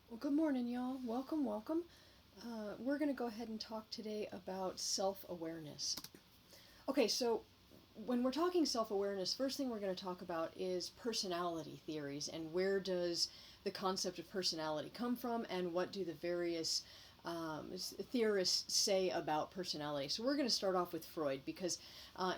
Well, good morning, y'all. Welcome, welcome. We're going to go ahead and talk today about self awareness. Okay, so when we're talking self awareness, first thing we're going to talk about is personality theories and where does the concept of personality come from and what do the various theorists say about personality. So we're going to start off with Freud because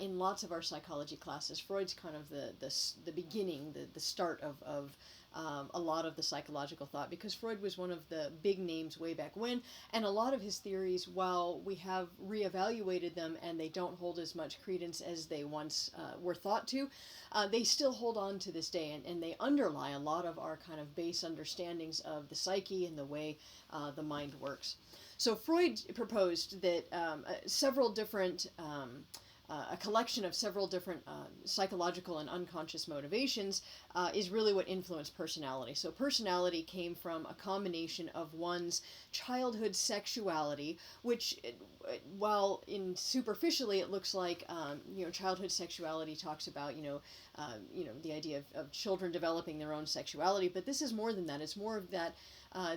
in lots of our psychology classes, Freud's kind of the beginning, the start of a lot of the psychological thought because Freud was one of the big names way back when, and a lot of his theories, while we have reevaluated them and they don't hold as much credence as they once were thought to, they still hold on to this day, and they underlie a lot of our kind of base understandings of the psyche and the way the mind works. So Freud proposed that several different a collection of several different psychological and unconscious motivations is really what influenced personality. So personality came from a combination of one's childhood sexuality, which, while in superficially it looks like childhood sexuality talks about the idea of children developing their own sexuality, but this is more than that. It's more of that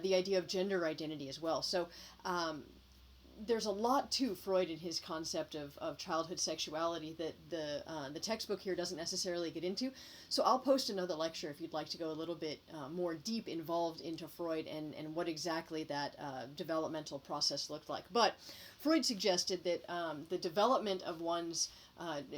the idea of gender identity as well. So there's a lot to Freud and his concept of childhood sexuality that the textbook here doesn't necessarily get into. So I'll post another lecture if you'd like to go a little bit more deep involved into Freud and what exactly that developmental process looked like. But Freud suggested that the development of one's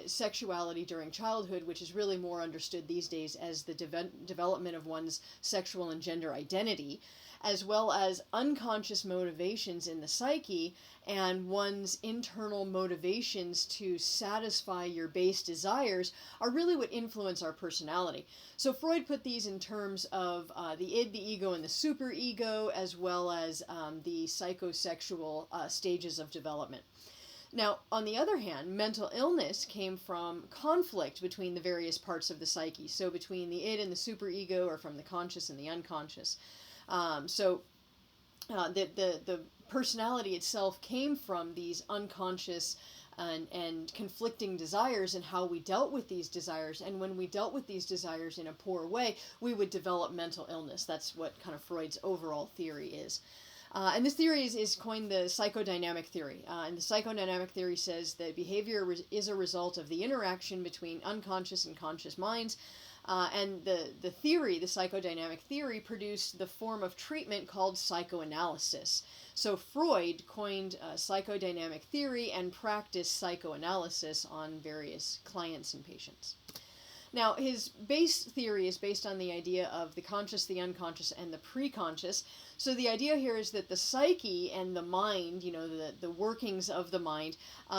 sexuality during childhood, which is really more understood these days as the development of one's sexual and gender identity, as well as unconscious motivations in the psyche and one's internal motivations to satisfy your base desires are really what influence our personality. So Freud put these in terms of the id, the ego, and the superego, as well as the psychosexual stages of development. Now, on the other hand, mental illness came from conflict between the various parts of the psyche, so between the id and the superego, or from the conscious and the unconscious. The personality itself came from these unconscious and conflicting desires and how we dealt with these desires. And when we dealt with these desires in a poor way, we would develop mental illness. That's what kind of Freud's overall theory is. And this theory is coined the psychodynamic theory. And the psychodynamic theory says that behavior is a result of the interaction between unconscious and conscious minds. And the theory, the psychodynamic theory, produced the form of treatment called psychoanalysis. So Freud coined psychodynamic theory and practiced psychoanalysis on various clients and patients. Now, his base theory is based on the idea of the conscious, the unconscious, and the preconscious. So the idea here is that the psyche and the mind, the workings of the mind,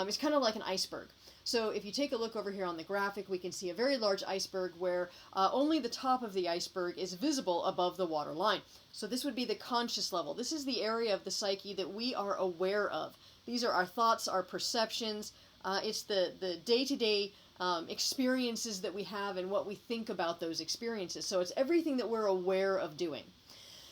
is kind of like an iceberg. So if you take a look over here on the graphic, we can see a very large iceberg where only the top of the iceberg is visible above the water line. So this would be the conscious level. This is the area of the psyche that we are aware of. These are our thoughts, our perceptions. It's the day-to-day experiences that we have and what we think about those experiences. So it's everything that we're aware of doing.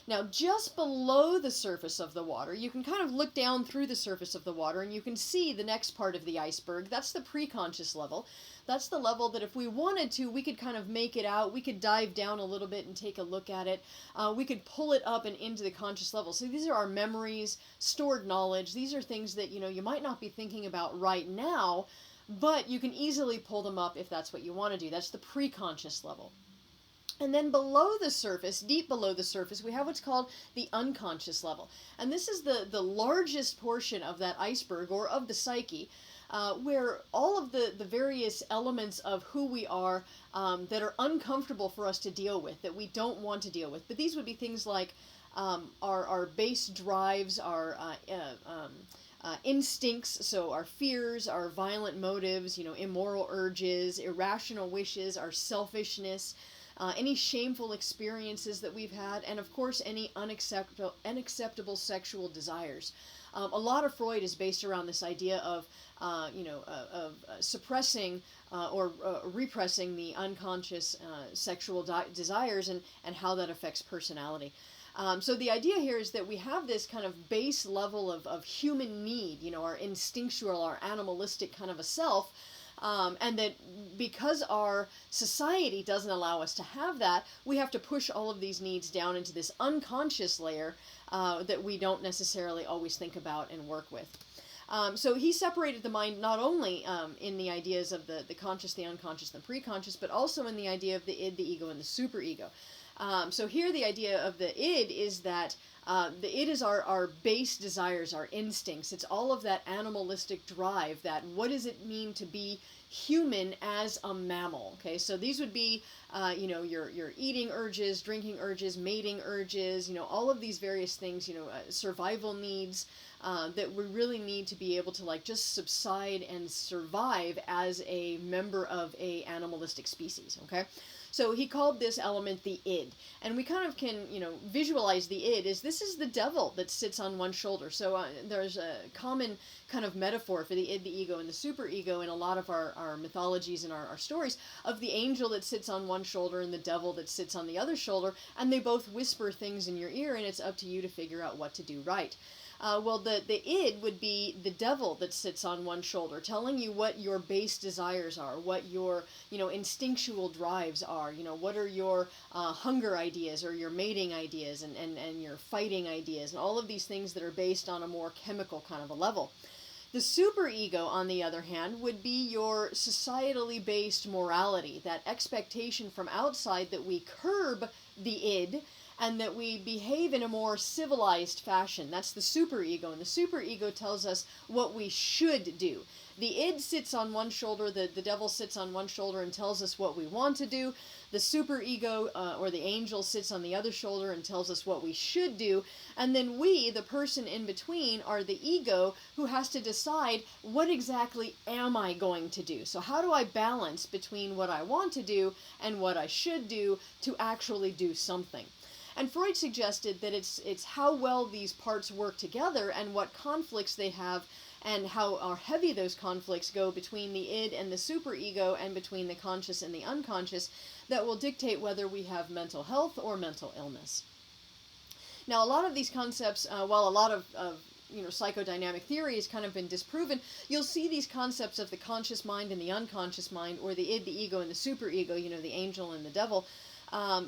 Now, just below the surface of the water, you can kind of look down through the surface of the water and you can see the next part of the iceberg. That's the preconscious level. That's the level that if we wanted to, we could kind of make it out. We could dive down a little bit and take a look at it. We could pull it up and into the conscious level. So these are our memories, stored knowledge. These are things that, you might not be thinking about right now, but you can easily pull them up if that's what you want to do. That's the preconscious level. And then below the surface, deep below the surface, we have what's called the unconscious level. And this is the largest portion of that iceberg or of the psyche, where all of the various elements of who we are that are uncomfortable for us to deal with, that we don't want to deal with. But these would be things like our base drives, our instincts, so our fears, our violent motives, immoral urges, irrational wishes, our selfishness, any shameful experiences that we've had, and of course any unacceptable sexual desires. A lot of Freud is based around this idea of suppressing or repressing the unconscious sexual desires and how that affects personality. So the idea here is that we have this kind of base level of human need, our instinctual, our animalistic kind of a self, and that because our society doesn't allow us to have that, we have to push all of these needs down into this unconscious layer that we don't necessarily always think about and work with. So he separated the mind not only in the ideas of the conscious, the unconscious, the preconscious, but also in the idea of the id, the ego, and the superego. So here the idea of the id is that the id is our base desires, our instincts. It's all of that animalistic drive, that what does it mean to be human as a mammal. Okay, so these would be your eating urges, drinking urges, mating urges, all of these various things, survival needs that we really need to be able to like just subside and survive as a member of a animalistic species. Okay, so he called this element the id, and we kind of can visualize the id as this is the devil that sits on one shoulder. So there's a common kind of metaphor for the id, the ego, and the superego in a lot of our mythologies and our stories, of the angel that sits on one shoulder and the devil that sits on the other shoulder, and they both whisper things in your ear, and it's up to you to figure out what to do right. Well, the id would be the devil that sits on one shoulder, telling you what your base desires are, what your instinctual drives are, what are your hunger ideas or your mating ideas and your fighting ideas, and all of these things that are based on a more chemical kind of a level. The superego, on the other hand, would be your societally based morality, that expectation from outside that we curb the id and that we behave in a more civilized fashion. That's the superego, and the superego tells us what we should do. The id sits on one shoulder, the devil sits on one shoulder and tells us what we want to do. The superego, or the angel, sits on the other shoulder and tells us what we should do. And then we, the person in between, are the ego who has to decide what exactly am I going to do. So how do I balance between what I want to do and what I should do to actually do something? And Freud suggested that it's how well these parts work together and what conflicts they have and how heavy those conflicts go between the id and the superego and between the conscious and the unconscious that will dictate whether we have mental health or mental illness. Now, a lot of these concepts, while a lot of psychodynamic theory has kind of been disproven, you'll see these concepts of the conscious mind and the unconscious mind, or the id, the ego, and the superego, the angel and the devil.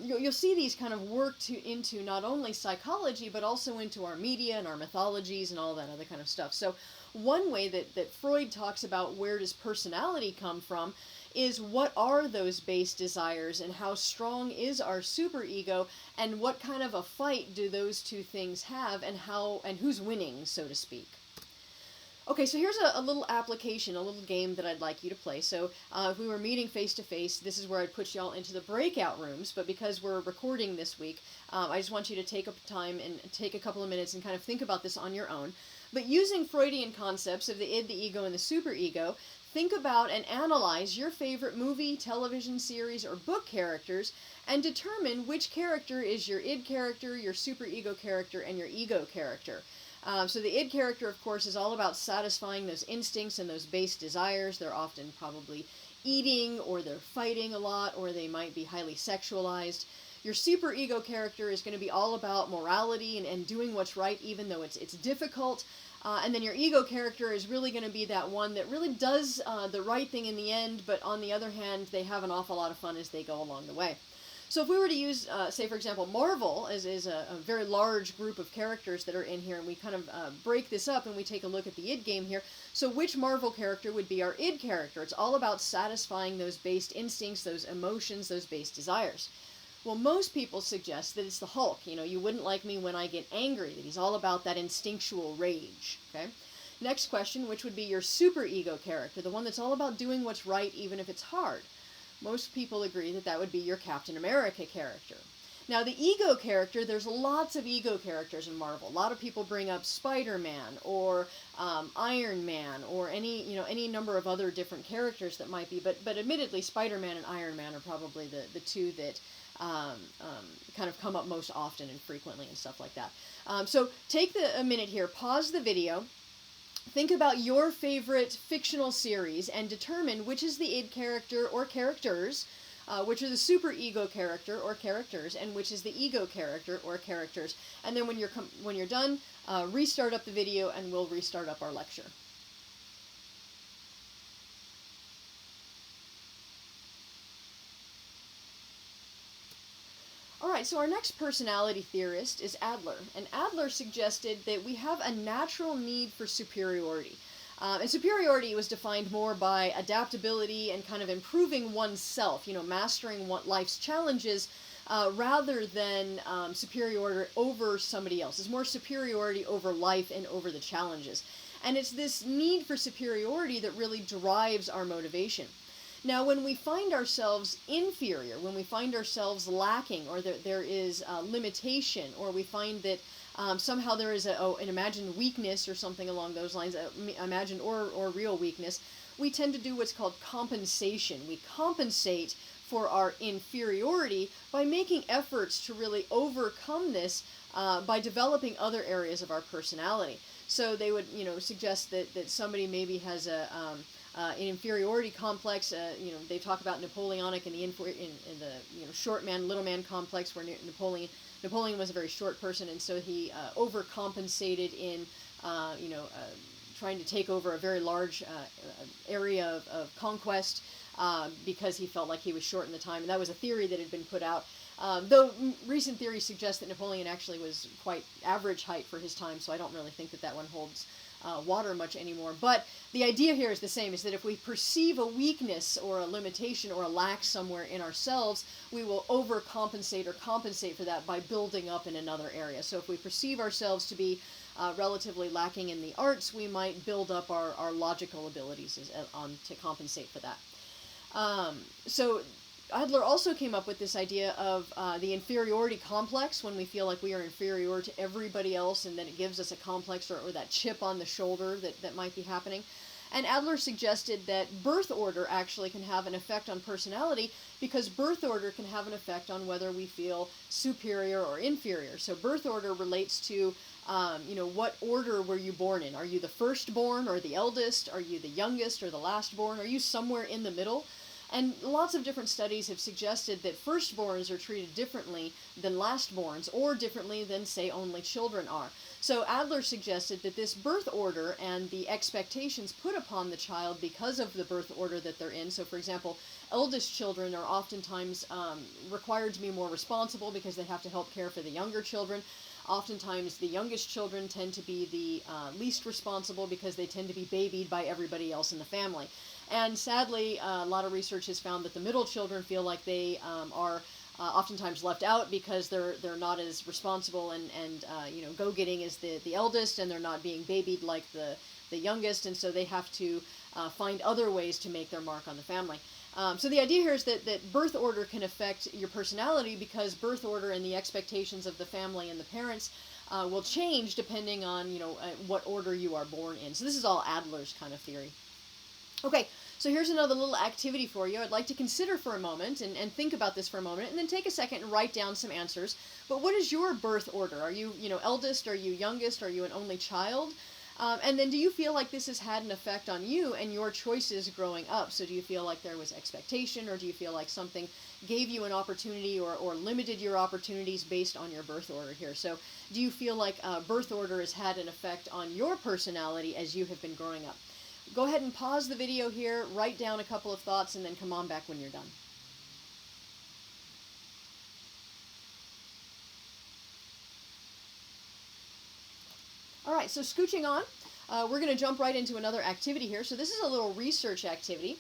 You'll see these kind of work into not only psychology, but also into our media and our mythologies and all that other kind of stuff. So one way that Freud talks about where does personality come from is what are those base desires and how strong is our superego and what kind of a fight do those two things have and who's winning, so to speak. Okay, so here's a little application, a little game that I'd like you to play. So if we were meeting face-to-face, this is where I'd put y'all into the breakout rooms, but because we're recording this week, I just want you to take up time and take a couple of minutes and kind of think about this on your own. But using Freudian concepts of the id, the ego, and the superego, think about and analyze your favorite movie, television series, or book characters and determine which character is your id character, your superego character, and your ego character. So the id character, of course, is all about satisfying those instincts and those base desires. They're often probably eating, or they're fighting a lot, or they might be highly sexualized. Your superego character is going to be all about morality and doing what's right, even though it's difficult. And then your ego character is really going to be that one that really does the right thing in the end, but on the other hand, they have an awful lot of fun as they go along the way. So if we were to use, say, for example, Marvel as a very large group of characters that are in here, and we kind of break this up and we take a look at the id game here. So which Marvel character would be our id character? It's all about satisfying those base instincts, those emotions, those base desires. Well, most people suggest that it's the Hulk. You wouldn't like me when I get angry, that he's all about that instinctual rage, okay? Next question, which would be your superego character, the one that's all about doing what's right even if it's hard? Most people agree that that would be your Captain America character. Now, the ego character, there's lots of ego characters in Marvel. A lot of people bring up Spider-Man or Iron Man or any number of other different characters that might be, but admittedly, Spider-Man and Iron Man are probably the two that kind of come up most often and frequently and stuff like that. So take a minute here, pause the video, think about your favorite fictional series and determine which is the id character or characters, which are the superego character or characters, and which is the ego character or characters. And then when you're done, restart up the video and we'll restart up our lecture. right, so our next personality theorist is Adler, and Adler suggested that we have a natural need for superiority. And superiority was defined more by adaptability and kind of improving oneself, mastering life's challenges, rather than superiority over somebody else. It's more superiority over life and over the challenges. And it's this need for superiority that really drives our motivation. Now, when we find ourselves inferior, when we find ourselves lacking, or there is a limitation, or we find that somehow there is an imagined weakness or something along those lines, imagined or real weakness, we tend to do what's called compensation. We compensate for our inferiority by making efforts to really overcome this by developing other areas of our personality. So they would, suggest that somebody maybe has an inferiority complex. They talk about Napoleonic and in the short man, little man complex, where Napoleon was a very short person, and so he overcompensated in trying to take over a very large area of conquest because he felt like he was short in the time, and that was a theory that had been put out. Though recent theories suggest that Napoleon actually was quite average height for his time, so I don't really think that one holds water much anymore. But the idea here is the same, is that if we perceive a weakness or a limitation or a lack somewhere in ourselves, we will overcompensate or compensate for that by building up in another area. So if we perceive ourselves to be relatively lacking in the arts, we might build up our logical abilities to compensate for that. So Adler also came up with this idea of the inferiority complex, when we feel like we are inferior to everybody else, and then it gives us a complex or that chip on the shoulder that might be happening. And Adler suggested that birth order actually can have an effect on personality, because birth order can have an effect on whether we feel superior or inferior. So birth order relates to, what order were you born in? Are you the firstborn or the eldest? Are you the youngest or the lastborn? Are you somewhere in the middle? And lots of different studies have suggested that firstborns are treated differently than lastborns, or differently than, say, only children are. So Adler suggested that this birth order and the expectations put upon the child because of the birth order that they're in. So, for example, eldest children are oftentimes required to be more responsible because they have to help care for the younger children. Oftentimes, the youngest children tend to be the least responsible because they tend to be babied by everybody else in the family. And sadly, a lot of research has found that the middle children feel like they are oftentimes left out because they're not as responsible and go-getting as the eldest, and they're not being babied like the youngest, and so they have to find other ways to make their mark on the family. So the idea here is that birth order can affect your personality, because birth order and the expectations of the family and the parents will change depending on what order you are born in. So this is all Adler's kind of theory. Okay, so here's another little activity for you. I'd like to consider for a moment and think about this for a moment, and then take a second and write down some answers. But what is your birth order? Are you, eldest? Are you youngest? Are you an only child? And then do you feel like this has had an effect on you and your choices growing up? So do you feel like there was expectation, or do you feel like something gave you an opportunity or limited your opportunities based on your birth order here? So do you feel like birth order has had an effect on your personality as you have been growing up? Go ahead and pause the video here, write down a couple of thoughts, and then come on back when you're done. All right, so scooching on, we're going to jump right into another activity here. So this is a little research activity.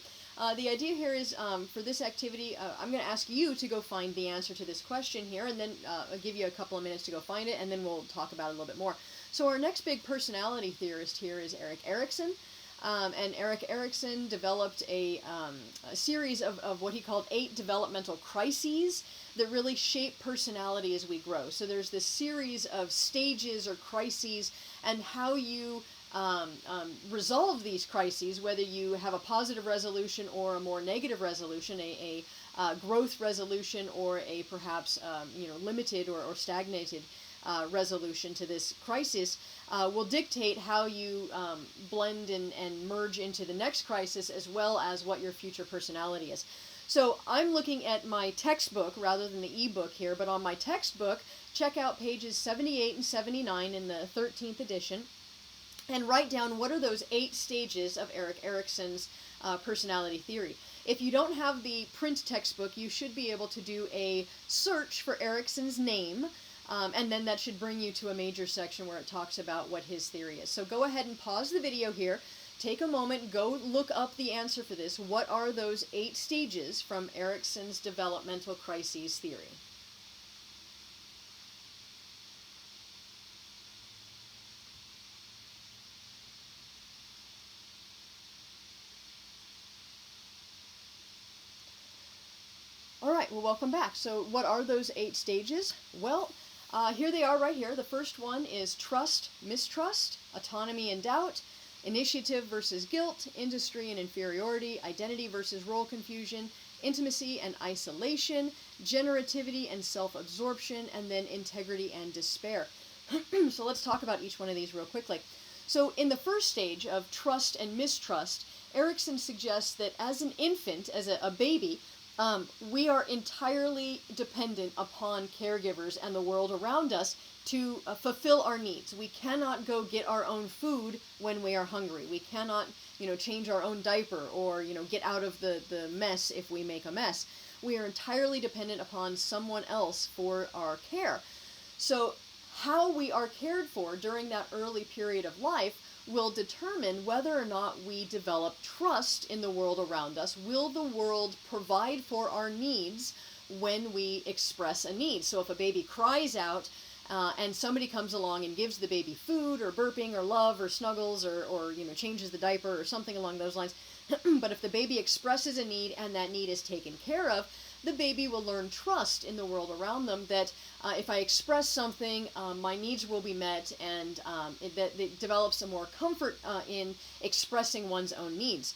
The idea here is for this activity, I'm going to ask you to go find the answer to this question here, and then I'll give you a couple of minutes to go find it, and then we'll talk about it a little bit more. So our next big personality theorist here is Erik Erikson. And Erik Erikson developed a series of what he called 8 developmental crises that really shape personality as we grow. So there's this series of stages or crises, and how you resolve these crises, whether you have a positive resolution or a more negative resolution, a growth resolution, or a perhaps limited or stagnated resolution to this crisis, will dictate how you blend and merge into the next crisis, as well as what your future personality is. So I'm looking at my textbook rather than the ebook here, but on my textbook, check out pages 78 and 79 in the 13th edition, and write down what are those 8 stages of Erik Erikson's personality theory. If you don't have the print textbook, you should be able to do a search for Erikson's name, and then that should bring you to a major section where it talks about what his theory is. So go ahead and pause the video here. Take a moment, go look up the answer for this. What are those 8 stages from Erikson's developmental crises theory? All right, well, welcome back. So what are those 8 stages? Well, here they are right here. The first one is trust, mistrust, autonomy and doubt, initiative versus guilt, industry and inferiority, identity versus role confusion, intimacy and isolation, generativity and self-absorption, and then integrity and despair. So let's talk about each one of these real quickly. So in the first stage of trust and mistrust, Erikson suggests that as an infant, as a baby, we are entirely dependent upon caregivers and the world around us to fulfill our needs. We cannot go get our own food when we are hungry. We cannot, change our own diaper or, get out of the mess if we make a mess. We are entirely dependent upon someone else for our care. So how we are cared for during that early period of life will determine whether or not we develop trust in the world around us. Will the world provide for our needs when we express a need? So if a baby cries out and somebody comes along and gives the baby food or burping or love or snuggles or changes the diaper or something along those lines, but if the baby expresses a need and that need is taken care of, the baby will learn trust in the world around them that if I express something, my needs will be met, and it develops a more comfort in expressing one's own needs.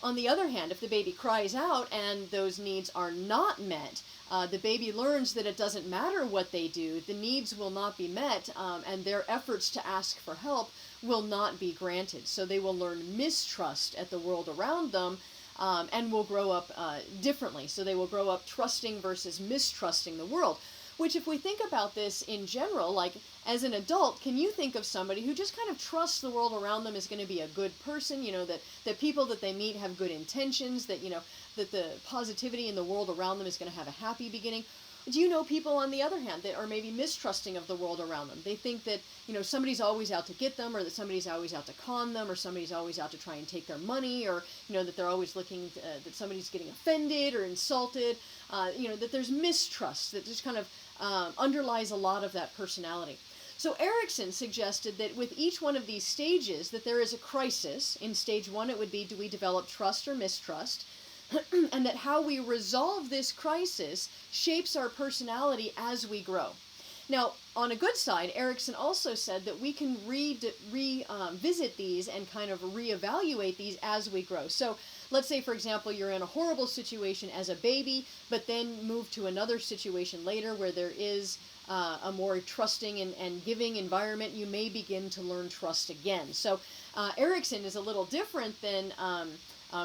On the other hand, if the baby cries out and those needs are not met, the baby learns that it doesn't matter what they do, the needs will not be met, and their efforts to ask for help will not be granted. So they will learn mistrust at the world around them, and will grow up differently. So they will grow up trusting versus mistrusting the world. Which, if we think about this in general, like as an adult, can you think of somebody who just kind of trusts the world around them is going to be a good person, that people that they meet have good intentions, that the positivity in the world around them is going to have a happy beginning? Do you know people, on the other hand, that are maybe mistrusting of the world around them? They think that, somebody's always out to get them, or that somebody's always out to con them, or somebody's always out to try and take their money, or, that they're always looking, that somebody's getting offended or insulted, that there's mistrust that just kind of underlies a lot of that personality. So Erikson suggested that with each one of these stages, that there is a crisis. In stage 1, it would be, do we develop trust or mistrust? And that how we resolve this crisis shapes our personality as we grow. Now, on a good side, Erikson also said that we can revisit these and kind of reevaluate these as we grow. So let's say, for example, you're in a horrible situation as a baby, but then move to another situation later where there is a more trusting and giving environment. You may begin to learn trust again. So Erikson is a little different than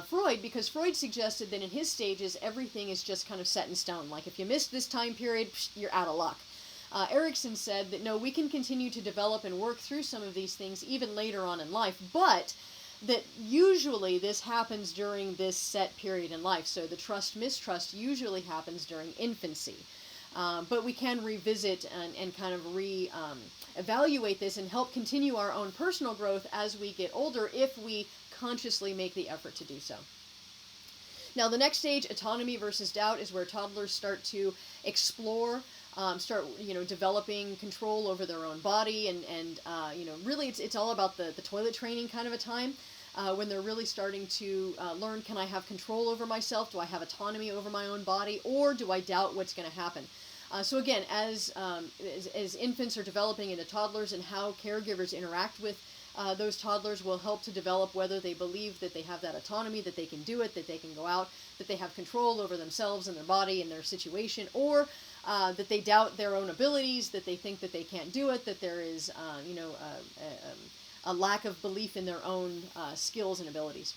Freud, because Freud suggested that in his stages, everything is just kind of set in stone. Like if you missed this time period, you're out of luck. Erikson said that no, we can continue to develop and work through some of these things even later on in life, but that usually this happens during this set period in life. So the trust-mistrust usually happens during infancy. But we can revisit and kind of evaluate this and help continue our own personal growth as we get older if we consciously make the effort to do so. Now, the next stage, autonomy versus doubt, is where toddlers start to explore, developing control over their own body, and really it's all about the toilet training kind of a time, when they're really starting to learn, can I have control over myself? Do I have autonomy over my own body? Or do I doubt what's going to happen? So again, as infants are developing into toddlers, and how caregivers interact with those toddlers will help to develop whether they believe that they have that autonomy, that they can do it, that they can go out, that they have control over themselves and their body and their situation, or that they doubt their own abilities, that they think that they can't do it, that there is a lack of belief in their own skills and abilities.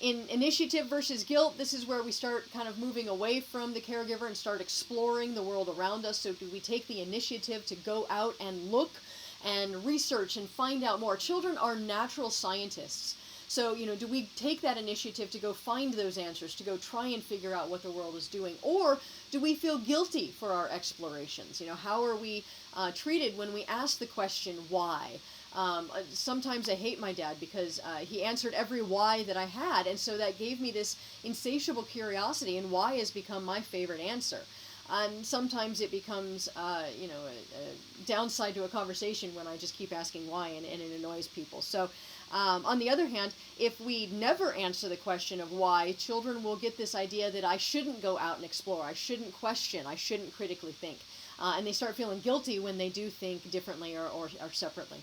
In initiative versus guilt, this is where we start kind of moving away from the caregiver and start exploring the world around us. So do we take the initiative to go out and look and research and find out more? Children are natural scientists. So, do we take that initiative to go find those answers, to go try and figure out what the world is doing? Or do we feel guilty for our explorations? How are we treated when we ask the question, why? Sometimes I hate my dad because he answered every why that I had, and so that gave me this insatiable curiosity, and why has become my favorite answer. And sometimes it becomes, a downside to a conversation when I just keep asking why, and it annoys people. So, on the other hand, if we never answer the question of why, children will get this idea that I shouldn't go out and explore, I shouldn't question, I shouldn't critically think. And they start feeling guilty when they do think differently or separately.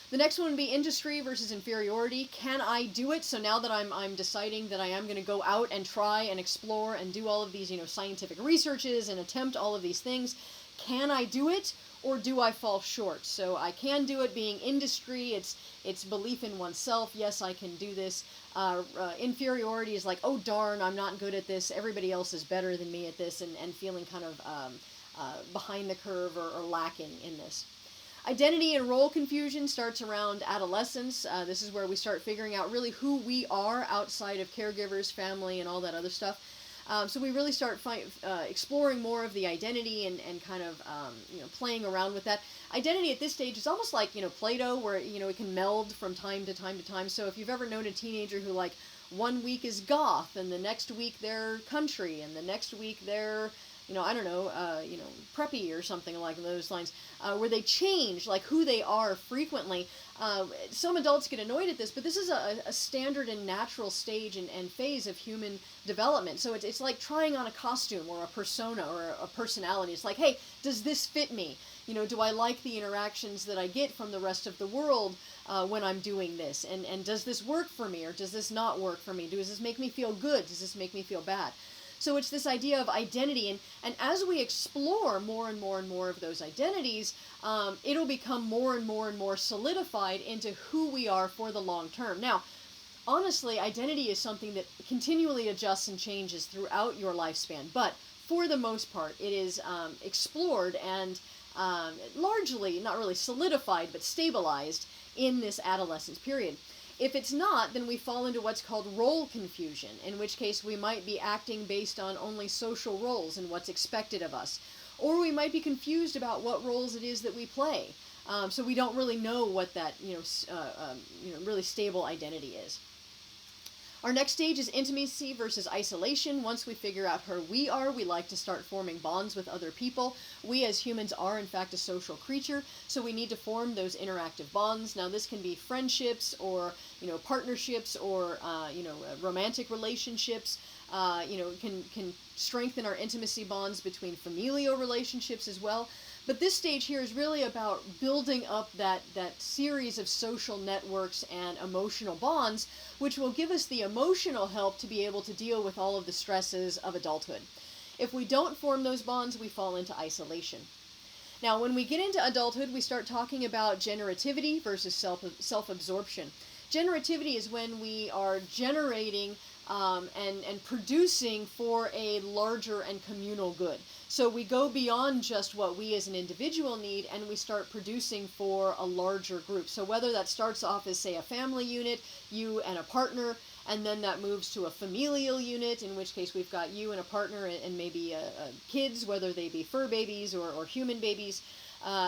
The next one would be industry versus inferiority. Can I do it? So now that I'm deciding that I am going to go out and try and explore and do all of these, scientific researches and attempt all of these things, can I do it, or do I fall short? So I can do it being industry. It's belief in oneself. Yes, I can do this. Inferiority is like, oh darn, I'm not good at this. Everybody else is better than me at this, and feeling kind of behind the curve or lacking in this. Identity and role confusion starts around adolescence. This is where we start figuring out really who we are outside of caregivers, family, and all that other stuff. So we really start exploring more of the identity and kind of playing around with that. Identity at this stage is almost like Play-Doh, where it can meld from time to time to time. So if you've ever known a teenager who, like, 1 week is goth, and the next week they're country, and the next week they're preppy or something like those lines, where they change, like, who they are frequently. Some adults get annoyed at this, but this is a standard and natural stage and phase of human development. So it's like trying on a costume or a persona or a personality. It's like, hey, does this fit me? Do I like the interactions that I get from the rest of the world when I'm doing this? And does this work for me, or does this not work for me? Does this make me feel good? Does this make me feel bad? So it's this idea of identity, and as we explore more and more and more of those identities, it'll become more and more and more solidified into who we are for the long term. Now, honestly, identity is something that continually adjusts and changes throughout your lifespan, but for the most part, it is explored and largely, not really solidified, but stabilized in this adolescence period. If it's not, then we fall into what's called role confusion, in which case we might be acting based on only social roles and what's expected of us. Or we might be confused about what roles it is that we play. So we don't really know what that, really stable identity is. Our next stage is intimacy versus isolation. Once we figure out who we are, we like to start forming bonds with other people. We as humans are, in fact, a social creature, so we need to form those interactive bonds. Now, this can be friendships or, partnerships or, romantic relationships. Can strengthen our intimacy bonds between familial relationships as well. But this stage here is really about building up that series of social networks and emotional bonds, which will give us the emotional help to be able to deal with all of the stresses of adulthood. If we don't form those bonds, we fall into isolation. Now, when we get into adulthood, we start talking about generativity versus self-absorption. Generativity is when we are generating and producing for a larger and communal good. So we go beyond just what we as an individual need, and we start producing for a larger group. So whether that starts off as, say, a family unit, you and a partner, and then that moves to a familial unit, in which case we've got you and a partner and maybe kids, whether they be fur babies or human babies.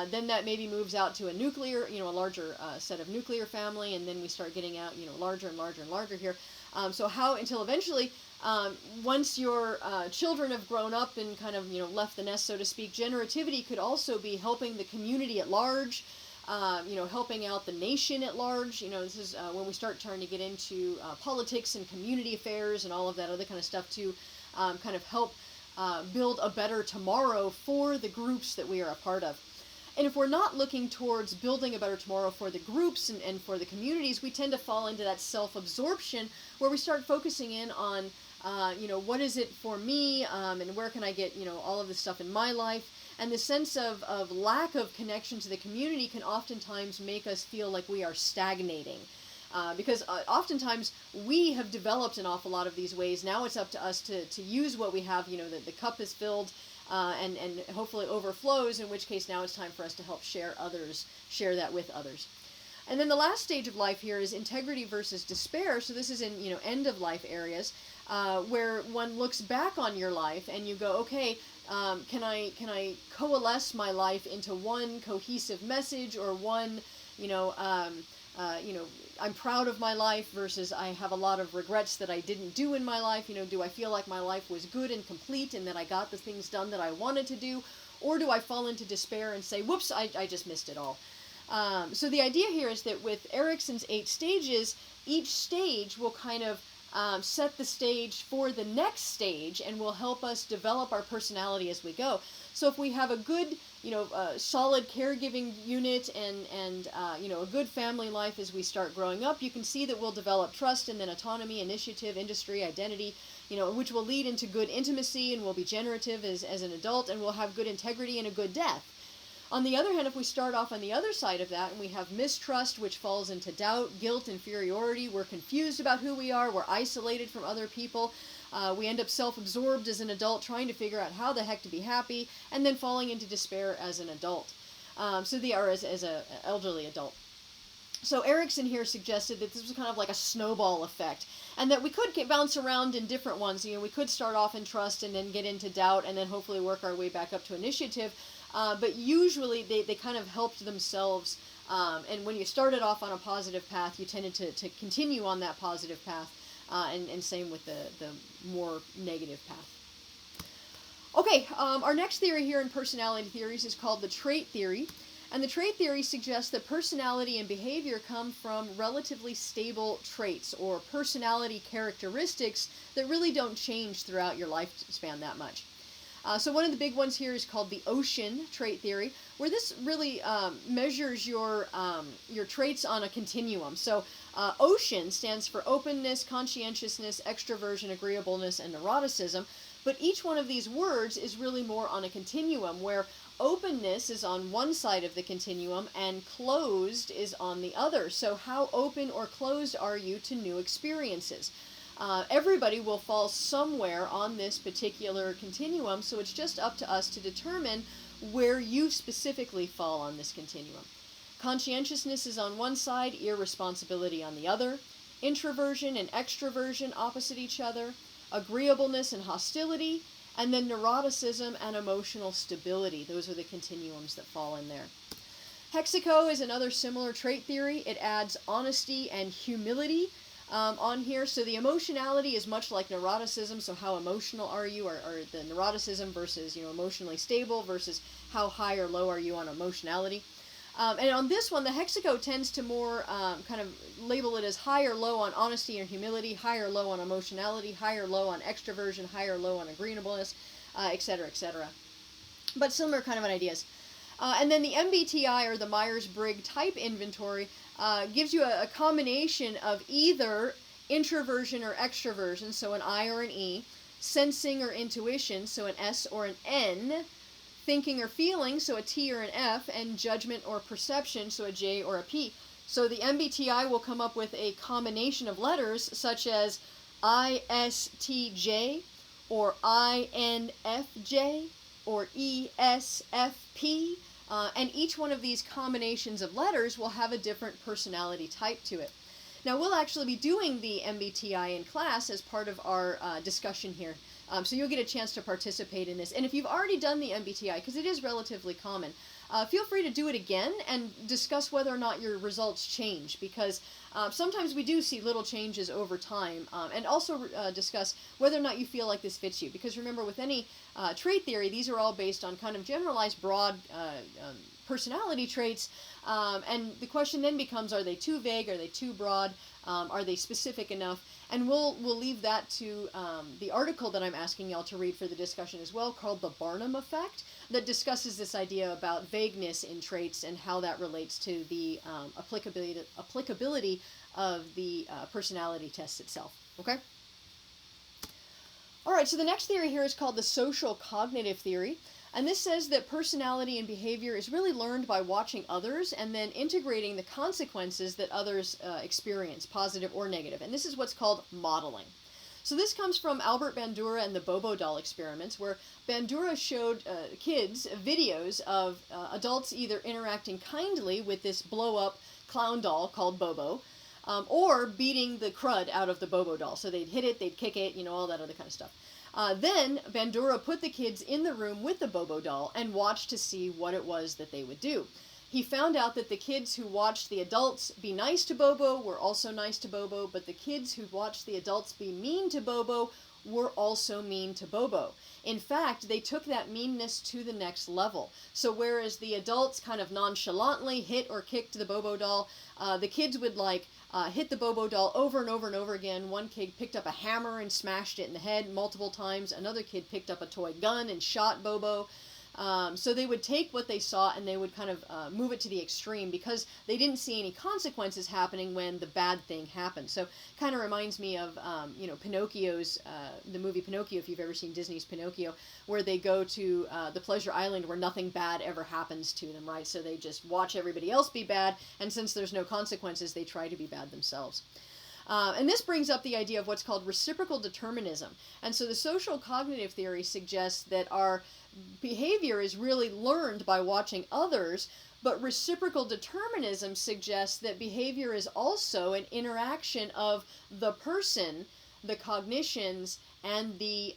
Then that maybe moves out to a nuclear, a larger set of nuclear family, and then we start getting out, larger and larger and larger here. Until eventually, once your children have grown up and kind of, left the nest, so to speak, generativity could also be helping the community at large, helping out the nation at large. This is when we start trying to get into politics and community affairs and all of that other kind of stuff to kind of help build a better tomorrow for the groups that we are a part of. And if we're not looking towards building a better tomorrow for the groups and for the communities, we tend to fall into that self-absorption where we start focusing in on, what is it for me, and where can I get, all of this stuff in my life. And the sense of lack of connection to the community can oftentimes make us feel like we are stagnating. Because oftentimes we have developed an awful lot of these ways. Now it's up to us to use what we have, the cup is filled, and hopefully overflows, in which case now it's time for us to help share that with others. And then the last stage of life here is integrity versus despair. So this is in, end of life areas, where one looks back on your life and you go, okay, can I coalesce my life into one cohesive message, or one, I'm proud of my life versus I have a lot of regrets that I didn't do in my life. Do I feel like my life was good and complete and that I got the things done that I wanted to do? Or do I fall into despair and say, whoops, I just missed it all? So the idea here is that with Erikson's 8 stages, each stage will kind of set the stage for the next stage and will help us develop our personality as we go. So if we have a good, solid caregiving unit and a good family life as we start growing up, you can see that we'll develop trust and then autonomy, initiative, industry, identity, which will lead into good intimacy, and we'll be generative as an adult, and we'll have good integrity and a good death. On the other hand, if we start off on the other side of that and we have mistrust, which falls into doubt, guilt, inferiority, we're confused about who we are, we're isolated from other people, we end up self-absorbed as an adult, trying to figure out how the heck to be happy, and then falling into despair as an adult. As an elderly adult. So Erikson here suggested that this was kind of like a snowball effect, and that we could bounce around in different ones. We could start off in trust and then get into doubt and then hopefully work our way back up to initiative. But usually they kind of helped themselves, and when you started off on a positive path, you tended to continue on that positive path, and same with the more negative path. Okay, our next theory here in personality theories is called the trait theory. And the trait theory suggests that personality and behavior come from relatively stable traits or personality characteristics that really don't change throughout your lifespan that much. So one of the big ones here is called the Ocean trait theory, where this really measures your traits on a continuum. So Ocean stands for openness, conscientiousness, extroversion, agreeableness, and neuroticism. But each one of these words is really more on a continuum, where openness is on one side of the continuum and closed is on the other. So how open or closed are you to new experiences? Everybody will fall somewhere on this particular continuum, so it's just up to us to determine where you specifically fall on this continuum. Conscientiousness is on one side, irresponsibility on the other. Introversion and extroversion opposite each other. Agreeableness and hostility, and then neuroticism and emotional stability. Those are the continuums that fall in there. Hexaco is another similar trait theory. It adds honesty and humility on here. So the emotionality is much like neuroticism. So how emotional are you, or the neuroticism versus emotionally stable versus how high or low are you on emotionality. And on this one, the Hexaco tends to more kind of label it as high or low on honesty and humility, high or low on emotionality, high or low on extroversion, high or low on agreeableness, etc., etc. But similar kind of ideas. And then the MBTI, or the Myers-Briggs Type Inventory, gives you a combination of either introversion or extroversion, so an I or an E, sensing or intuition, so an S or an N, thinking or feeling, so a T or an F, and judgment or perception, so a J or a P. So the MBTI will come up with a combination of letters such as ISTJ, or INFJ, or ESFP, and each one of these combinations of letters will have a different personality type to it. Now we'll actually be doing the MBTI in class as part of our discussion here. So you'll get a chance to participate in this. And if you've already done the MBTI, because it is relatively common, feel free to do it again and discuss whether or not your results change, because sometimes we do see little changes over time, and also discuss whether or not you feel like this fits you. Because remember, with any trait theory, these are all based on kind of generalized, broad personality traits, and the question then becomes, are they too vague, are they too broad, are they specific enough? And we'll leave that to the article that I'm asking y'all to read for the discussion as well, called The Barnum Effect, that discusses this idea about vagueness in traits and how that relates to the applicability of the personality test itself. Okay? All right, so the next theory here is called the social cognitive theory. And this says that personality and behavior is really learned by watching others and then integrating the consequences that others experience, positive or negative. And this is what's called modeling. So this comes from Albert Bandura and the Bobo doll experiments, where Bandura showed kids videos of adults either interacting kindly with this blow-up clown doll called Bobo, or beating the crud out of the Bobo doll. So they'd hit it, they'd kick it, all that other kind of stuff. Then Bandura put the kids in the room with the Bobo doll and watched to see what it was that they would do. He found out that the kids who watched the adults be nice to Bobo were also nice to Bobo, but the kids who watched the adults be mean to Bobo were also mean to Bobo. In fact, they took that meanness to the next level. So whereas the adults kind of nonchalantly hit or kicked the Bobo doll, the kids would hit the Bobo doll over and over and over again. One kid picked up a hammer and smashed it in the head multiple times. Another kid picked up a toy gun and shot Bobo. So they would take what they saw and they would kind of move it to the extreme because they didn't see any consequences happening when the bad thing happened. So kind of reminds me of, Pinocchio's, the movie Pinocchio, if you've ever seen Disney's Pinocchio, where they go to the Pleasure Island where nothing bad ever happens to them, right? So they just watch everybody else be bad, and since there's no consequences, they try to be bad themselves. And this brings up the idea of what's called reciprocal determinism. And so the social cognitive theory suggests that our behavior is really learned by watching others, but reciprocal determinism suggests that behavior is also an interaction of the person, the cognitions, and the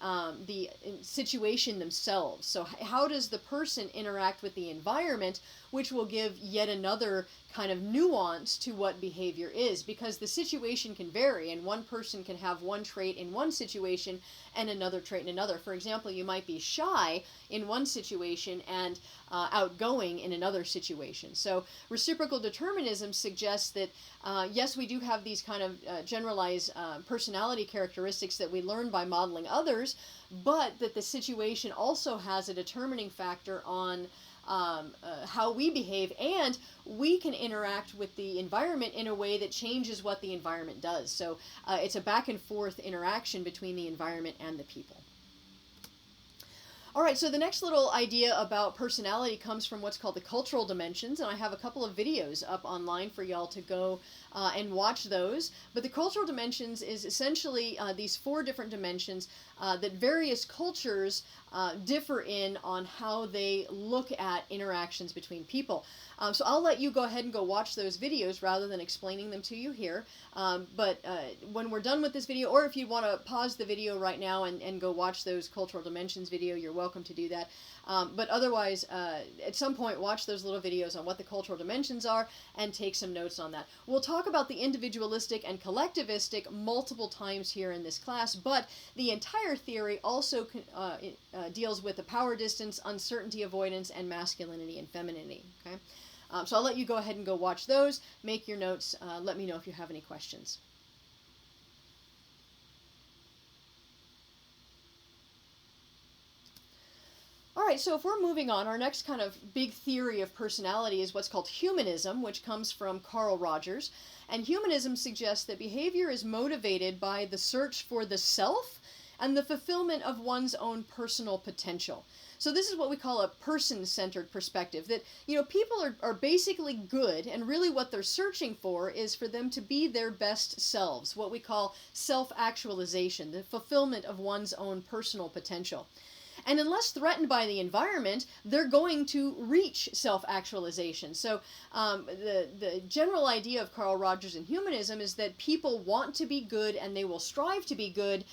situation themselves. So how does the person interact with the environment, which will give yet another kind of nuance to what behavior is, because the situation can vary and one person can have one trait in one situation and another trait in another. For example, you might be shy in one situation and outgoing in another situation. So reciprocal determinism suggests that yes, we do have these kind of generalized personality characteristics that we learn by modeling others, but that the situation also has a determining factor on how we behave, and we can interact with the environment in a way that changes what the environment does. So it's a back and forth interaction between the environment and the people. All right, so the next little idea about personality comes from what's called the cultural dimensions, and I have a couple of videos up online for y'all to go and watch those. But the cultural dimensions is essentially these 4 different dimensions that various cultures differ in on how they look at interactions between people. So I'll let you go ahead and go watch those videos rather than explaining them to you here. But when we're done with this video, or if you want to pause the video right now and go watch those cultural dimensions video, you're welcome to do that. But otherwise, at some point, watch those little videos on what the cultural dimensions are and take some notes on that. We'll talk about the individualistic and collectivistic multiple times here in this class, but the entire theory also deals with the power distance, uncertainty avoidance, and masculinity and femininity. Okay, so I'll let you go ahead and go watch those, make your notes, let me know if you have any questions. All right, so if we're moving on, our next kind of big theory of personality is what's called humanism, which comes from Carl Rogers. And humanism suggests that behavior is motivated by the search for the self and the fulfillment of one's own personal potential. So this is what we call a person-centered perspective, that, people are basically good, and really what they're searching for is for them to be their best selves, what we call self-actualization, the fulfillment of one's own personal potential. And unless threatened by the environment, they're going to reach self-actualization. So the general idea of Carl Rogers and humanism is that people want to be good and they will strive to be good,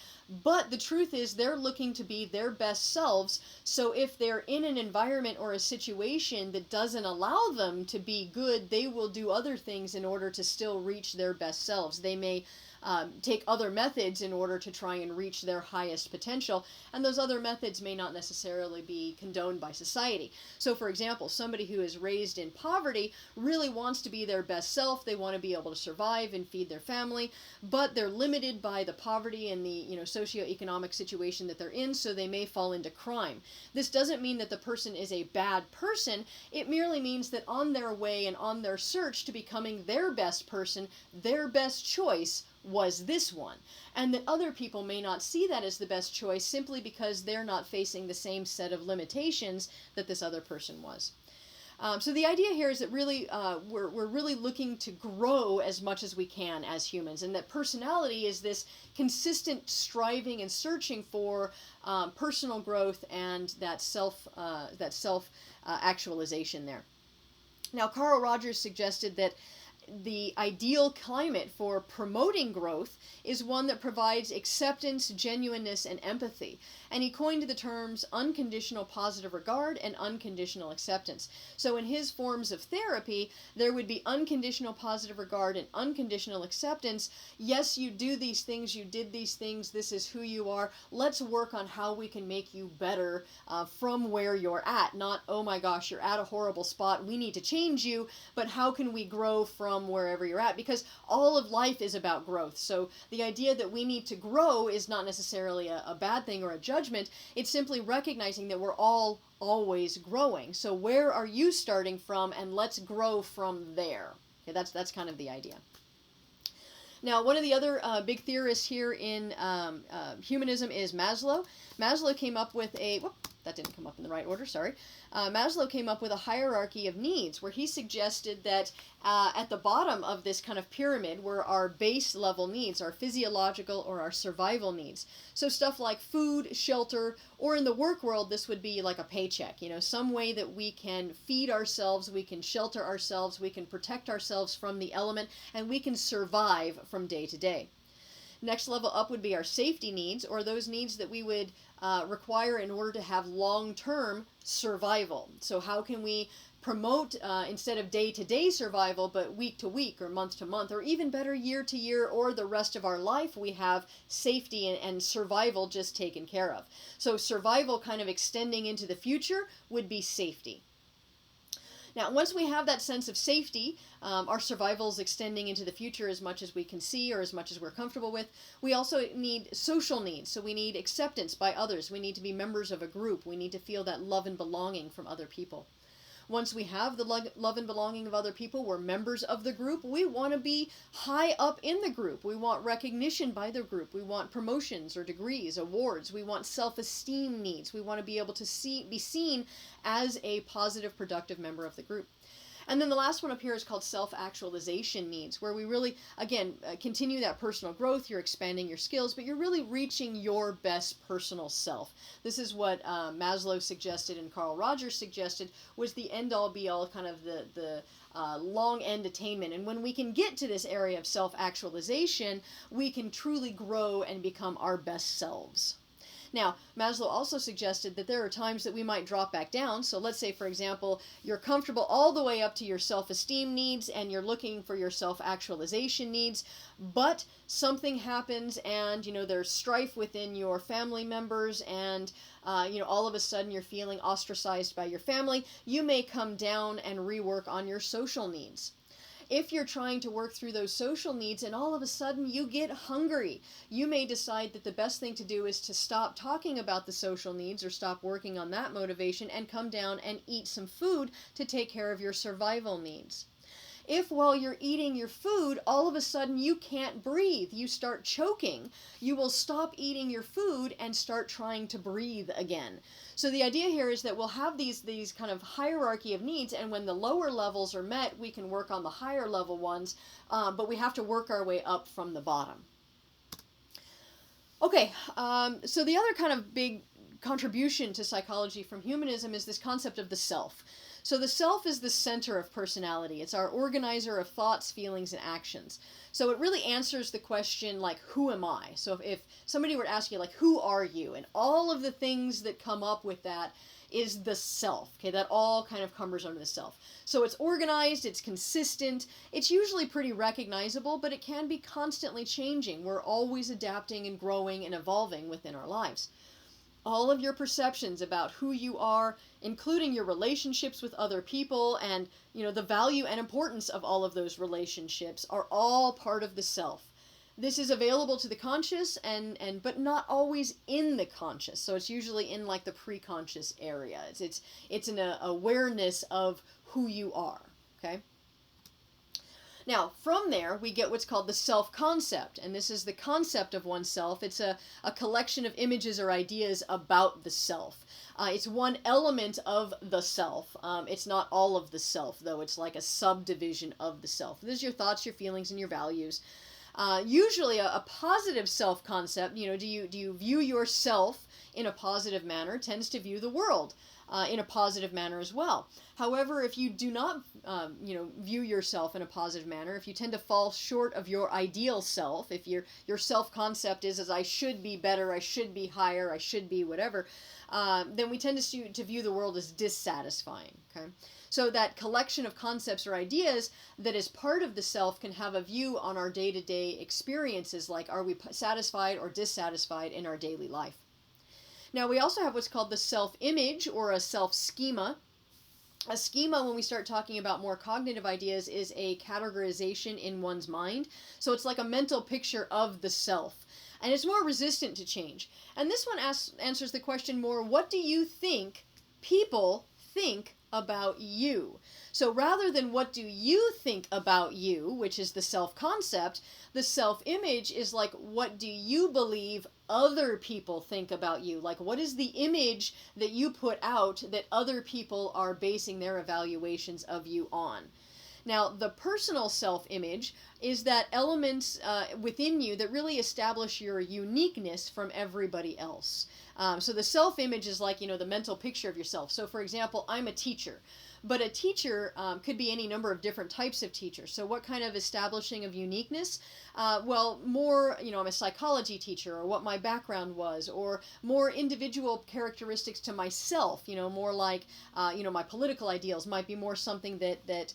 but the truth is they're looking to be their best selves. So if they're in an environment or a situation that doesn't allow them to be good, they will do other things in order to still reach their best selves. They may take other methods in order to try and reach their highest potential, and those other methods may not necessarily be condoned by society. So for example, somebody who is raised in poverty really wants to be their best self. They want to be able to survive and feed their family, but they're limited by the poverty and the socioeconomic situation that they're in, so they may fall into crime. This doesn't mean that the person is a bad person. It merely means that on their way and on their search to becoming their best person, their best choice was this one, and that other people may not see that as the best choice simply because they're not facing the same set of limitations that this other person was. So the idea here is that really we're really looking to grow as much as we can as humans, and that personality is this consistent striving and searching for personal growth and that self actualization there. Now, Carl Rogers suggested that the ideal climate for promoting growth is one that provides acceptance, genuineness, and empathy. And he coined the terms unconditional positive regard and unconditional acceptance. So in his forms of therapy, there would be unconditional positive regard and unconditional acceptance. Yes, you do these things, you did these things, this is who you are. Let's work on how we can make you better from where you're at. Not, oh my gosh, you're at a horrible spot, we need to change you, but how can we grow from wherever you're at? Because all of life is about growth. So the idea that we need to grow is not necessarily a bad thing or a judgment. It's simply recognizing that we're all always growing. So where are you starting from, and let's grow from there. Okay, that's kind of the idea. Now, one of the other big theorists here in humanism is Maslow. Maslow came up with that didn't come up in the right order, sorry. Maslow came up with a hierarchy of needs where he suggested that at the bottom of this kind of pyramid were our base level needs, our physiological or our survival needs. So stuff like food, shelter, or in the work world, this would be like a paycheck, some way that we can feed ourselves, we can shelter ourselves, we can protect ourselves from the element, and we can survive from day to day. Next level up would be our safety needs, or those needs that we would require in order to have long-term survival. So how can we promote, instead of day-to-day survival, but week-to-week or month-to-month, or even better, year-to-year, or the rest of our life, we have safety and survival just taken care of. So survival kind of extending into the future would be safety. Now, once we have that sense of safety, our survival is extending into the future as much as we can see or as much as we're comfortable with. We also need social needs. So we need acceptance by others. We need to be members of a group. We need to feel that love and belonging from other people. Once we have the love and belonging of other people, we're members of the group, we want to be high up in the group. We want recognition by the group. We want promotions or degrees, awards. We want self-esteem needs. We want to be able to be seen as a positive, productive member of the group. And then the last one up here is called self-actualization needs, where we really, again, continue that personal growth. You're expanding your skills, but you're really reaching your best personal self. This is what Maslow suggested and Carl Rogers suggested was the end-all, be-all, kind of the long-end attainment. And when we can get to this area of self-actualization, we can truly grow and become our best selves. Now, Maslow also suggested that there are times that we might drop back down. So let's say, for example, you're comfortable all the way up to your self-esteem needs and you're looking for your self-actualization needs, but something happens and, there's strife within your family members and, all of a sudden you're feeling ostracized by your family. You may come down and rework on your social needs. If you're trying to work through those social needs and all of a sudden you get hungry, you may decide that the best thing to do is to stop talking about the social needs or stop working on that motivation and come down and eat some food to take care of your survival needs. If while you're eating your food, all of a sudden you can't breathe, you start choking, you will stop eating your food and start trying to breathe again. So the idea here is that we'll have these kind of hierarchy of needs, and when the lower levels are met, we can work on the higher level ones, but we have to work our way up from the bottom. Okay, so the other kind of big contribution to psychology from humanism is this concept of the self. So the self is the center of personality. It's our organizer of thoughts, feelings, and actions. So it really answers the question, like, who am I? So if somebody were to ask you, like, who are you? And all of the things that come up with that is the self. Okay, that all kind of covers under the self. So it's organized, it's consistent, it's usually pretty recognizable, but it can be constantly changing. We're always adapting and growing and evolving within our lives. All of your perceptions about who you are, including your relationships with other people and, the value and importance of all of those relationships are all part of the self. This is available to the conscious but not always in the conscious. So it's usually in like the pre-conscious area. It's an awareness of who you are, okay? Now, from there, we get what's called the self-concept, and this is the concept of oneself. It's a collection of images or ideas about the self. It's one element of the self. It's not all of the self, though. It's like a subdivision of the self. This is your thoughts, your feelings, and your values. Usually a positive self-concept, do you view yourself in a positive manner, tends to view the world in a positive manner as well. However, if you do not, view yourself in a positive manner, if you tend to fall short of your ideal self, if your self-concept is as I should be better, I should be higher, I should be whatever, then we tend to view the world as dissatisfying. Okay, so that collection of concepts or ideas that is part of the self can have a view on our day-to-day experiences, like are we satisfied or dissatisfied in our daily life. Now, we also have what's called the self-image or a self-schema. A schema, when we start talking about more cognitive ideas, is a categorization in one's mind. So it's like a mental picture of the self. And it's more resistant to change. And this one answers the question more, what do you think people think about you? So rather than what do you think about you, which is the self-concept, the self-image is like, what do you believe other people think about you? Like, what is the image that you put out that other people are basing their evaluations of you on? Now, the personal self-image is that elements within you that really establish your uniqueness from everybody else. So the self-image is like, the mental picture of yourself. So, for example, I'm a teacher. But a teacher could be any number of different types of teachers. So what kind of establishing of uniqueness? Well, more, I'm a psychology teacher, or what my background was, or more individual characteristics to myself, more like, my political ideals might be more something that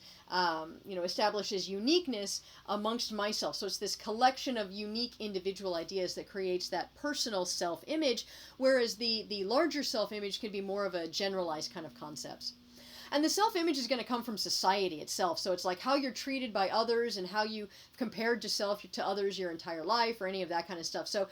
establishes uniqueness amongst myself. So it's this collection of unique individual ideas that creates that personal self-image, whereas the larger self-image can be more of a generalized kind of concepts. And the self-image is going to come from society itself. So it's like how you're treated by others and how you compared yourself to others your entire life, or any of that kind of stuff. So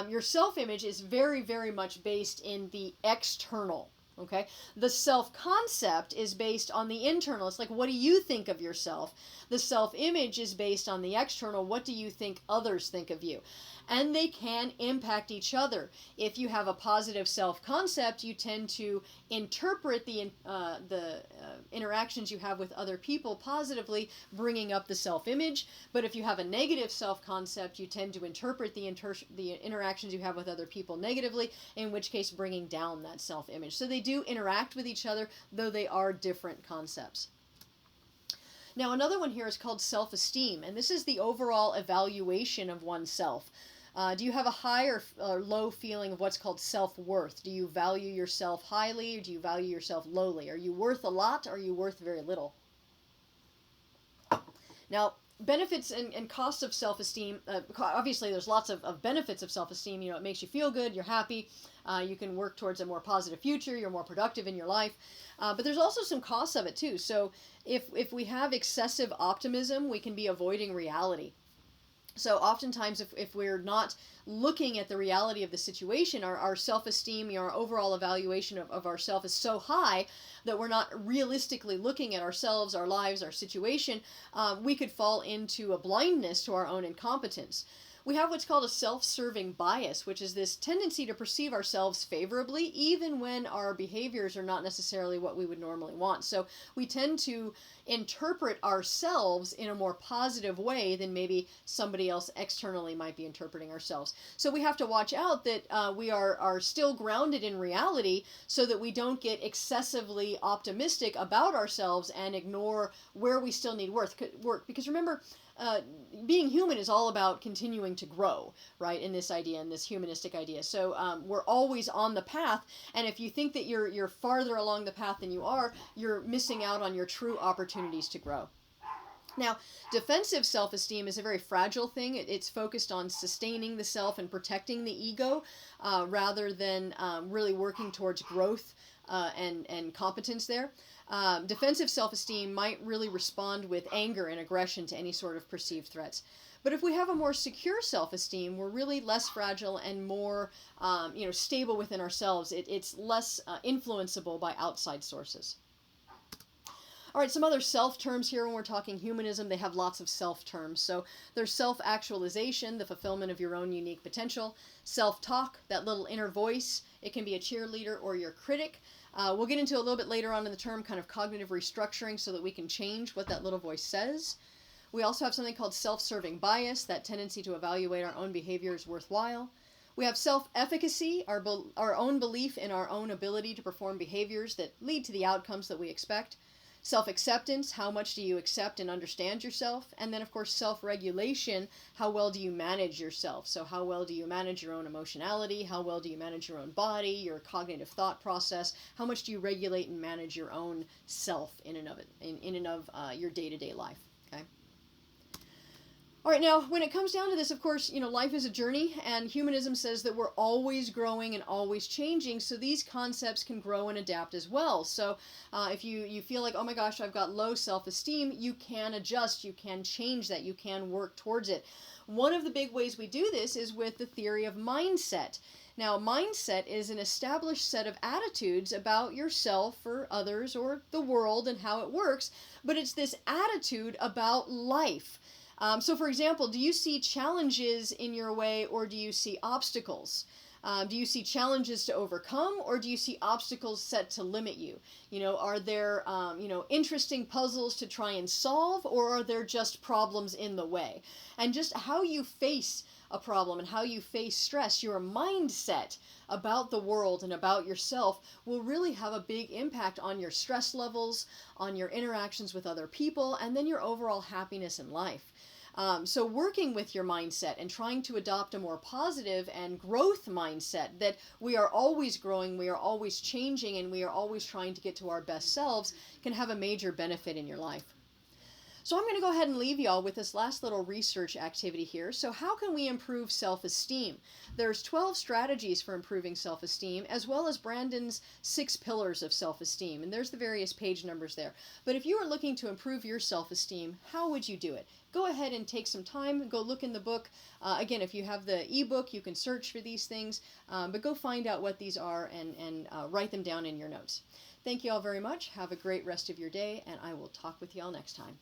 your self-image is very, very much based in the external. Okay, the self-concept is based on the internal. It's like, what do you think of yourself? The self-image is based on the external. What do you think others think of you? And they can impact each other. If you have a positive self-concept, you tend to interpret the interactions you have with other people positively, bringing up the self-image. But if you have a negative self-concept, you tend to interpret the interactions you have with other people negatively, in which case bringing down that self-image. So they do interact with each other, though they are different concepts. Now, another one here is called self-esteem, and this is the overall evaluation of oneself. Do you have a high or low feeling of what's called self-worth? Do you value yourself highly, or do you value yourself lowly? Are you worth a lot, or are you worth very little? Now, benefits and costs of self-esteem, obviously there's lots of benefits of self-esteem. It makes you feel good, you're happy, you can work towards a more positive future, you're more productive in your life. But there's also some costs of it too. So if we have excessive optimism, we can be avoiding reality. So oftentimes if we're not looking at the reality of the situation, our self-esteem, our overall evaluation of ourselves is so high that we're not realistically looking at ourselves, our lives, our situation, we could fall into a blindness to our own incompetence. We have what's called a self-serving bias, which is this tendency to perceive ourselves favorably, even when our behaviors are not necessarily what we would normally want. So we tend to interpret ourselves in a more positive way than maybe somebody else externally might be interpreting ourselves. So we have to watch out that we are still grounded in reality, so that we don't get excessively optimistic about ourselves and ignore where we still need work. Because remember, being human is all about continuing to grow, right, in this idea, in this humanistic idea. So we're always on the path, and if you think that you're farther along the path than you are, you're missing out on your true opportunities to grow. Now, defensive self-esteem is a very fragile thing. It's focused on sustaining the self and protecting the ego, rather than really working towards growth and competence there. Defensive self-esteem might really respond with anger and aggression to any sort of perceived threats. But if we have a more secure self-esteem, we're really less fragile and more stable within ourselves. It's less influenceable by outside sources. All right, some other self terms here when we're talking humanism, they have lots of self terms. So there's self actualization, the fulfillment of your own unique potential, self talk, that little inner voice. It can be a cheerleader or your critic. We'll get into a little bit later on in the term kind of cognitive restructuring so that we can change what that little voice says. We also have something called self-serving bias, that tendency to evaluate our own behavior as worthwhile. We have self-efficacy, our own belief in our own ability to perform behaviors that lead to the outcomes that we expect. Self-acceptance, how much do you accept and understand yourself? And then, of course, self-regulation, how well do you manage yourself? So how well do you manage your own emotionality? How well do you manage your own body, your cognitive thought process? How much do you regulate and manage your own self in and of your day-to-day life? Okay. All right, now, when it comes down to this, of course, life is a journey, and humanism says that we're always growing and always changing, so these concepts can grow and adapt as well. So if you feel like, oh my gosh, I've got low self-esteem, you can adjust, you can change that, you can work towards it. One of the big ways we do this is with the theory of mindset. Now, mindset is an established set of attitudes about yourself or others or the world and how it works, but it's this attitude about life. So, for example, do you see challenges in your way or do you see obstacles? Do you see challenges to overcome or do you see obstacles set to limit you? Are there, interesting puzzles to try and solve, or are there just problems in the way? And just how you face a problem and how you face stress, your mindset about the world and about yourself will really have a big impact on your stress levels, on your interactions with other people, and then your overall happiness in life. So working with your mindset and trying to adopt a more positive and growth mindset that we are always growing, we are always changing, and we are always trying to get to our best selves can have a major benefit in your life. So I'm going to go ahead and leave y'all with this last little research activity here. So how can we improve self-esteem? There's 12 strategies for improving self-esteem, as well as Brandon's 6 pillars of self-esteem. And there's the various page numbers there. But if you are looking to improve your self-esteem, how would you do it? Go ahead and take some time, go look in the book. Again, if you have the ebook, you can search for these things, but go find out what these are and write them down in your notes. Thank you all very much. Have a great rest of your day, and I will talk with you all next time.